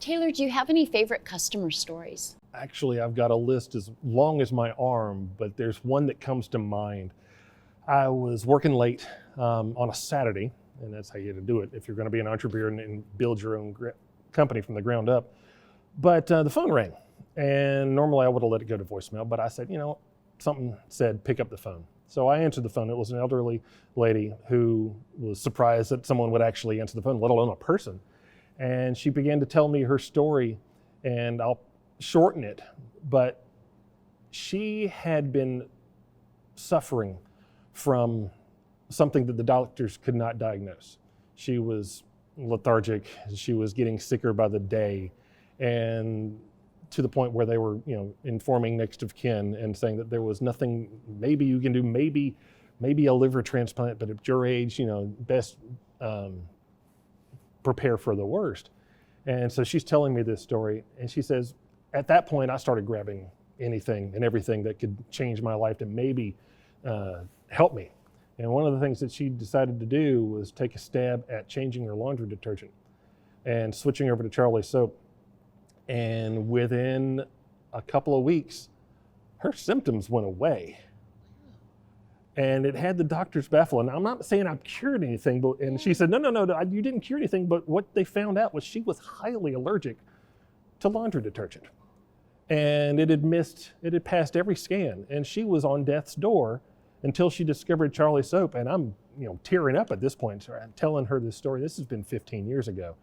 Taylor, do you have any favorite customer stories? Actually, I've got a list as long as my arm, but there's one that comes to mind. I was working late on a Saturday, and that's how you had to do it if you're going to be an entrepreneur and build your own company from the ground up. But the phone rang, and normally I would have let it go to voicemail, but I said, something said, pick up the phone. So I answered the phone. It was an elderly lady who was surprised that someone would actually answer the phone, let alone a person. And she began to tell me her story, and I'll shorten it, but she had been suffering from something that the doctors could not diagnose. She was lethargic, she was getting sicker by the day, and to the point where they were, informing next of kin and saying that there was nothing maybe you can do, maybe a liver transplant, but at your age, best prepare for the worst. And so she's telling me this story, and she says, at that point, I started grabbing anything and everything that could change my life to maybe help me. And one of the things that she decided to do was take a stab at changing her laundry detergent and switching over to Charlie soap. And within a couple of weeks, her symptoms went away. And it had the doctors baffled. And I'm not saying I've cured anything, and she said, no, you didn't cure anything. But what they found out was she was highly allergic to laundry detergent. And it had passed every scan. And she was on death's door until she discovered Charlie soap. And I'm, tearing up at this point, telling her this story. This has been 15 years ago.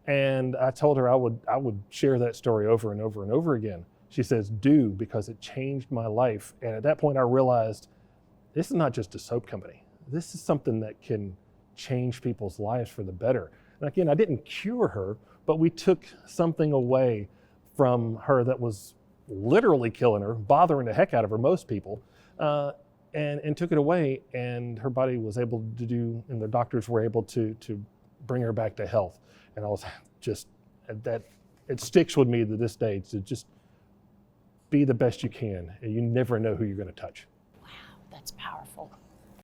And I told her I would share that story over and over and over again. She says, do, because it changed my life. And at that point, I realized this is not just a soap company. This is something that can change people's lives for the better. And again, I didn't cure her, but we took something away from her that was literally killing her, bothering the heck out of her, most people, and took it away. And her body was able to do, and the doctors were able to bring her back to health. And I was just, it sticks with me to this day to just be the best you can. And you never know who you're going to touch. Wow, that's powerful.